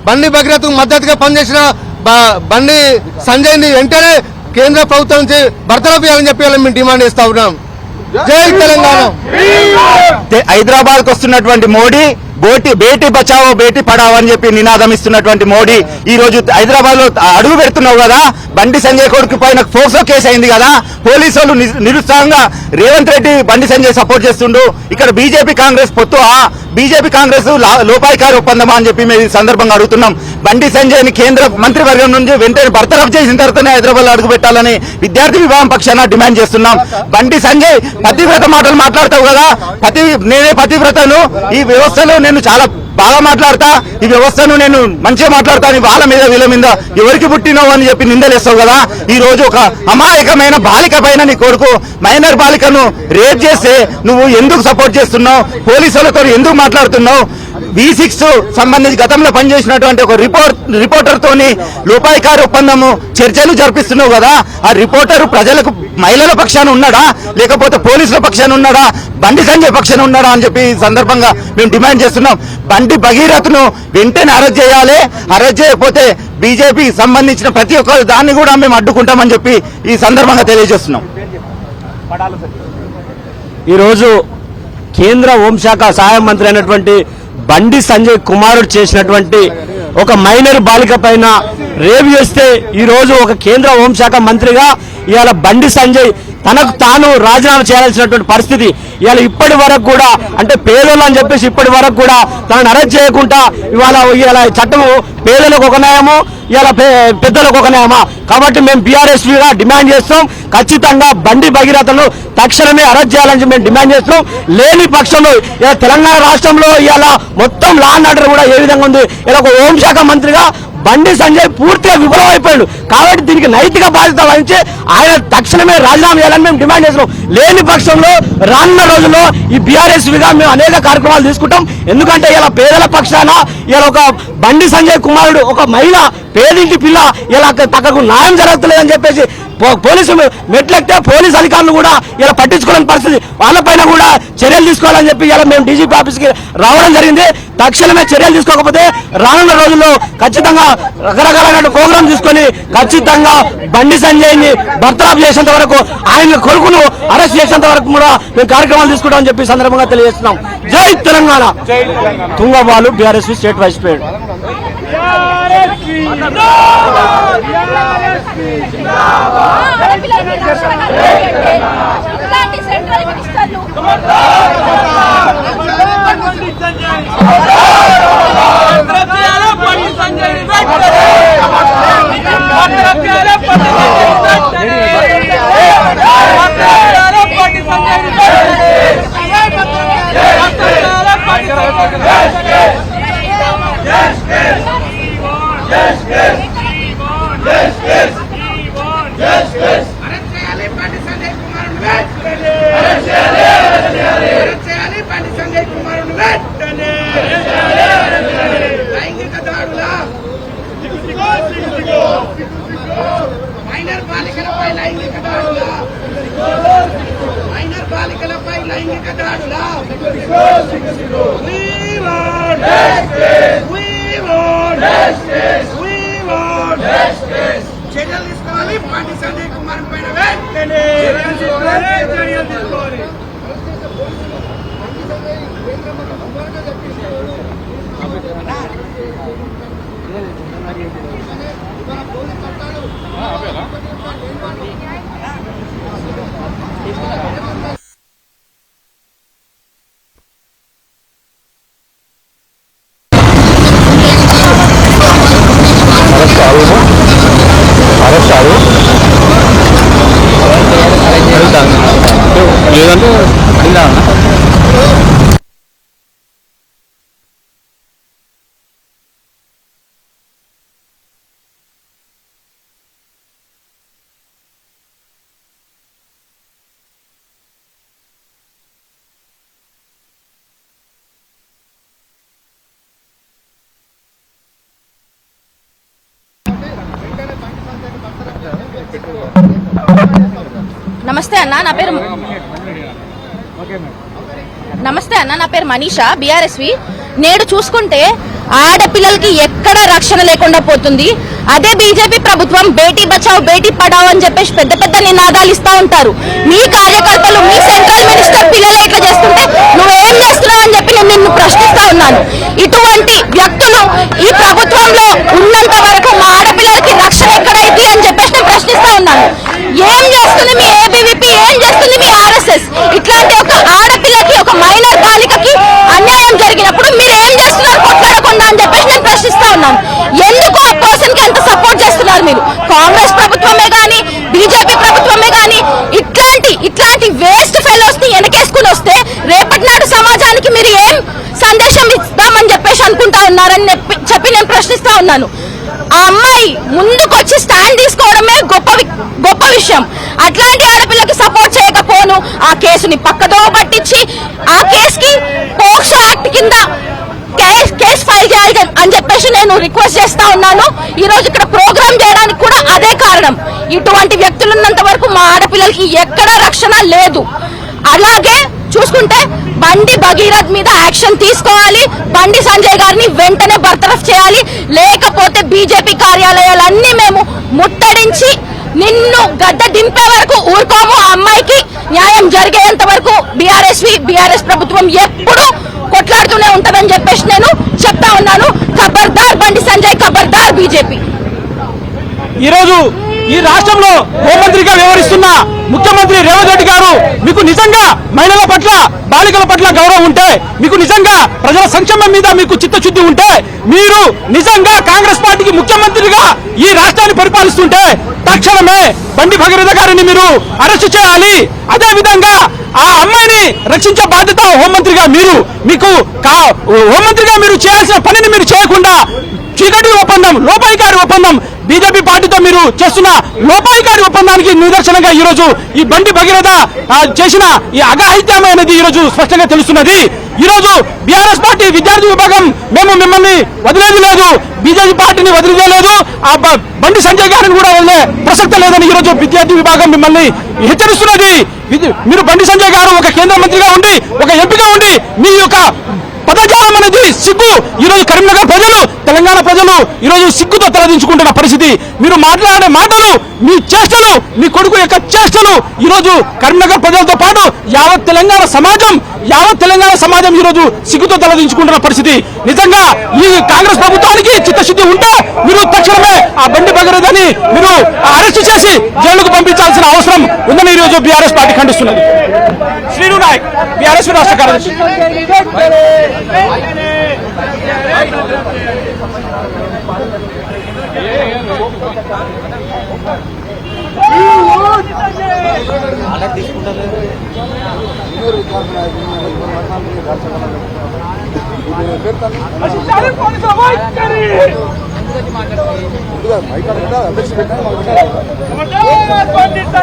బండి భగీరథకు మద్దతుగా పనిచేసిన బండి సంజయ్ ని వెంటనే కేంద్ర ప్రభుత్వం నుంచి బర్తరఫ్ చేయాలని చెప్పి మేము డిమాండ్ చేస్తా ఉన్నాం. జై తెలంగాణ. హైదరాబాద్ కు వస్తున్నటువంటి మోడీ బేటీ బచావో బేటీ పడావో అని చెప్పి నినాదం ఇస్తున్నటువంటి మోడీ ఈ రోజు హైదరాబాద్ లో అడుగు పెడుతున్నావు కదా, బండి సంజయ్ కొడుకు పైన ఫోక్సో కేసు అయింది కదా, పోలీసు వాళ్ళు నిరుత్సాహంగా రేవంత్ రెడ్డి బండి సంజయ్ సపోర్ట్ చేస్తుండు. ఇక్కడ బీజేపీ కాంగ్రెస్ పొత్తు, బీజేపీ కాంగ్రెస్ లోపాయికారి ఒప్పందమా అని చెప్పి మేము ఈ సందర్భంగా అడుగుతున్నాం. బండి సంజయ్ ని కేంద్ర మంత్రివర్గం నుంచి వెంటనే బర్తరఫ్ చేసిన తర్వాతనే హైదరాబాద్ లో అడుగు పెట్టాలని విద్యార్థి విభాగం పక్షాన డిమాండ్ చేస్తున్నాం. బండి సంజయ్ పతివ్రత మాటలు మాట్లాడతావు కదా, నేనే పతివ్రతను, ఈ వ్యవస్థలో నేను చాలా బాగా మాట్లాడతా, ఈ వ్యవస్థను నేను మంచిగా మాట్లాడతాను, వాళ్ళ మీద వీళ్ళ మీద ఎవరికి పుట్టినావు అని చెప్పి నిందలేస్తావు కదా. ఈ రోజు ఒక అమాయకమైన బాలిక పైన నీ కొడుకు మైనర్ బాలికను రేప్ చేస్తే నువ్వు ఎందుకు సపోర్ట్ చేస్తున్నావు? పోలీసులతో ఎందుకు మాట్లాడుతున్నావు? V6 సంబంధించి గతంలో పనిచేసినటువంటి ఒక రిపోర్టర్ తోని లోపాయికారి ఒప్పందము చర్చలు జరిపిస్తున్నావు కదా, ఆ రిపోర్టర్ ప్రజలకు మహిళల పక్షాన ఉన్నాడా లేకపోతే పోలీసుల పక్షాన ఉన్నాడా, బండి సంజయ్ పక్షాన ఉన్నాడా అని చెప్పి ఈ సందర్భంగా మేము డిమాండ్ చేస్తున్నాం. బండి భగీరథను వెంటనే అరెస్ట్ చేయాలి, అరెస్ట్ చేయకపోతే బీజేపీ సంబంధించిన ప్రతి ఒక్క దాన్ని కూడా మేము అడ్డుకుంటామని చెప్పి ఈ సందర్భంగా తెలియజేస్తున్నాం. ఈరోజు కేంద్ర హోంశాఖ సహాయ మంత్రి అయినటువంటి బండి సంజయ్ కుమారుడు చేసినటువంటి ఒక మైనర్ బాలిక పైన రేపు చేస్తే ఈ రోజు ఒక కేంద్ర హోంశాఖ మంత్రిగా ఇవాళ బండి సంజయ్ తనకు తాను రాజీనామా చేయాల్సినటువంటి పరిస్థితి. ఇవాళ ఇప్పటి వరకు కూడా అంటే పేదలు అని చెప్పేసి ఇప్పటి వరకు కూడా తనను అరెస్ట్ చేయకుండా ఇవాళ చట్టము పేదలకు ఒక న్యాయము, ఇవాళ పెద్దలకు ఒక న్యాయమా? కాబట్టి మేము బీఆర్ఎస్గా డిమాండ్ చేస్తాం, ఖచ్చితంగా బండి భగీరథను తక్షణమే అరెస్ట్ చేయాలని మేము డిమాండ్ చేస్తున్నాం. లేని పక్షంలో ఇలా తెలంగాణ రాష్ట్రంలో ఇవాళ మొత్తం లా అండ్ ఆర్డర్ కూడా ఏ విధంగా ఉంది, ఇలా ఒక హోంశాఖ మంత్రిగా బండి సంజయ్ పూర్తిగా విఫలమైపోయాడు. కాబట్టి దీనికి నైతిక బాధ్యత వహించి ఆయన తక్షణమే రాజీనామా చేయాలని మేము డిమాండ్ చేస్తున్నాం. లేని పక్షంలో రానున్న రోజుల్లో ఈ బీఆర్ఎస్గా మేము అనేక కార్యక్రమాలు తీసుకుంటాం. ఎందుకంటే ఇలా పేదల పక్షాన ఇలా ఒక బండి సంజయ్ కుమారుడు ఒక మహిళ పేదింటి పిల్ల ఇలా తనకు న్యాయం జరుగుతలేదని చెప్పేసి పోలీసు మెట్లెక్తే పోలీసు అధికారులు కూడా ఇలా పట్టించుకోలేని పరిస్థితి, వాళ్ళపైన కూడా చర్యలు తీసుకోవాలని చెప్పి ఇలా మేము డీజీపీ ఆఫీస్కి రావడం జరిగింది. తక్షణమే చర్యలు తీసుకోకపోతే రానున్న రోజుల్లో ఖచ్చితంగా రకరకాలైన ప్రోగ్రాం తీసుకొని ఖచ్చితంగా బండి సంజయ్ ని బర్తరఫ్ చేసేంత వరకు, ఆయన కొడుకును అరెస్ట్ చేసేంత వరకు కూడా మేము కార్యక్రమాలు తీసుకుంటామని చెప్పి సందర్భంగా తెలియజేస్తున్నాం. జై Telangana. Tungabalu BRS state vice president. చర్యలు తీసుకోవాలి. బండి సంజయ్ కుమార్ పైన వెంటనే చర్యలు తీసుకోవాలి. లేదంటే అడిగినా నమస్తే అన్న, నా పేరు మనీషా, బీఆర్ఎస్వి. నేడు చూసుకుంటే ఆడపిల్లలకి ఎక్కడ రక్షణ లేకుండా పోతుంది. అదే బీజేపీ ప్రభుత్వం బేటీ బచావ్ బేటీ పడావ్ అని చెప్పేసి పెద్ద పెద్ద నినాదాలు ఇస్తా ఉంటారు. మీ కార్యకర్తలు, మీ సెంట్రల్ మినిస్టర్ పిల్లలు ఇట్లా చేస్తుంటే నువ్వేం చేస్తున్నావు అని చెప్పి నేను నిన్ను ప్రశ్నిస్తా ఉన్నాను. ఇటువంటి వ్యక్తులు ఈ ప్రభుత్వంలో ఉన్నంత వరకు మా ఆడపిల్లలకి రక్షణ ఎక్కడైంది అని చెప్పేసి నేను ప్రశ్నిస్తా ఉన్నాను. ఏం చేస్తుంది మీ ఏబీవీపీ, ఏం చేస్తుంది మీ ఆర్ఎస్ఎస్? ఇట్లాంటి ఒక ఆడపిల్లకి, ఒక మైనర్ బాలికకి అన్యాయం జరిగినప్పుడు మీరు ఏం చేస్తున్నారు కొట్లాడకుండా అని చెప్పేసి నేను ప్రశ్నిస్తా ఉన్నాను. ఎందుకు ఆ పర్సన్ కి ఎంత సపోర్ట్ చేస్తున్నారు మీరు? కాంగ్రెస్ ప్రభుత్వమే గానీ, బీజేపీ ప్రభుత్వమే గానీ ఇట్లాంటి వేస్ట్ ఫెలోస్ ని వెనకేసుకుని వస్తే రేపటి నాడు సమాజానికి మీరు ఏం సందేశం ఇద్దామని చెప్పేసి అనుకుంటా ఉన్నారని చెప్పి నేను ప్రశ్నిస్తా ఉన్నాను. ఆ అమ్మాయి ముందుకొచ్చి స్టాండ్ తీసుకోవడమే గొప్ప విషయం. అట్లాంటి ఆడపిల్లకి సపోర్ట్ చేయకపోను ఆ కేసుని పక్కదో పట్టించి ఆ కేసుకి పోక్సో యాక్ట్ కింద కేసు ఫైల్ చేయాలి అని చెప్పేసి నేను రిక్వెస్ట్ చేస్తా ఉన్నాను. ఈ రోజు ఇక్కడ ప్రోగ్రామ్ చేయడానికి కూడా అదే కారణం. ఇటువంటి వ్యక్తులు ఉన్నంత వరకు మా ఆడపిల్లలకి ఎక్కడా రక్షణ లేదు. అలాగే చూసుకుంటే బండి భగీరథ్ మీద యాక్షన్ తీసుకోవాలి. బండి సంజయ్ గారిని వెంటనే బర్తరఫ్ చేయాలి. లేకపోతే బీజేపీ కార్యాలయాలన్నీ మేము ముట్టడించి నిన్ను గడ్డ దింపే వరకు ఊరుకోము. ఆ అమ్మాయికి న్యాయం జరిగేంత వరకు బీఆర్ఎస్ ప్రభుత్వం ఎప్పుడు కొట్లాడుతూనే ఉంటదని చెప్పేసి నేను చెప్తా ఉన్నాను. ఖబర్దార్ బండి సంజయ్, ఖబర్దార్ బీజేపీ. ఈరోజు ఈ రాష్ట్రంలో హోంమంత్రిగా వ్యవహరిస్తున్న ముఖ్యమంత్రి రేవంత్ రెడ్డి గారు మీకు నిజంగా మహిళల పట్ల, బాలికల పట్ల గౌరవం ఉంటే, మీకు నిజంగా ప్రజల సంక్షేమం మీద మీకు చిత్తశుద్ధి ఉంటే, మీరు నిజంగా కాంగ్రెస్ పార్టీకి ముఖ్యమంత్రిగా ఈ రాష్ట్రాన్ని పరిపాలిస్తుంటే తక్షణమే బండి భగీరథ గారిని మీరు అరెస్టు చేయాలి. అదే విధంగా ఆ అమ్మాయిని రక్షించే బాధ్యత హోంమంత్రిగా హోంమంత్రిగా మీరు చేయాల్సిన పనిని మీరు చేయకుండా చీకటి ఒప్పందం, లోపాయికారి ఒప్పందం, బీజేపీ పార్టీతో మీరు చేస్తున్న లోపాయికారి ఒప్పందానికి నిదర్శనంగా ఈ రోజు ఈ బండి భగీరథ చేసిన ఈ అఘాయిత్యం అనేది ఈ రోజు స్పష్టంగా తెలుస్తున్నది. ఈ రోజు బీఆర్ఎస్ పార్టీ విద్యార్థి విభాగం మేము మిమ్మల్ని వదిలేది లేదు, బీజేపీ పార్టీని వదిలేదే లేదు, ఆ బండి సంజయ్ గారిని కూడా వదిలే ప్రసక్తి లేదని ఈ రోజు విద్యార్థి విభాగం మిమ్మల్ని హెచ్చరిస్తున్నది. మీరు బండి సంజయ్ గారు ఒక కేంద్ర మంత్రిగా ఉండి, ఒక ఎంపీగా ఉండి మీ యొక్క పదజాలం అనేది సిగ్గు. ఈ రోజు కరీంనగర్ ప్రజలు, తెలంగాణ ప్రజలు ఈ రోజు సిగ్గుతో తలదించుకుంటున్న పరిస్థితి. మీరు మాట్లాడే మాటలు, మీ చేష్టలు, మీ కొడుకు యొక్క చేష్టలు ఈ రోజు కరీంనగర్ ప్రజలతో పాటు యావత్ తెలంగాణ సమాజం ఈ రోజు సిగ్గుతో తలదించుకుంటున్న పరిస్థితి. నిజంగా ఈ కాంగ్రెస్ ప్రభుత్వానికి చిత్తశుద్ధి ఉంటే మీరు తక్షణమే ఆ బండి భగీరథని మీరు అరెస్ట్ చేసి జైలుకు పంపించాల్సిన అవసరం ఉందని ఈ రోజు బీఆర్ఎస్ పార్టీ ఖండిస్తున్నది. శ్రీను నాయక్, బీఆర్ఎస్ రాష్ట్ర కార్యదర్శి. మాట్లాడుతున్నా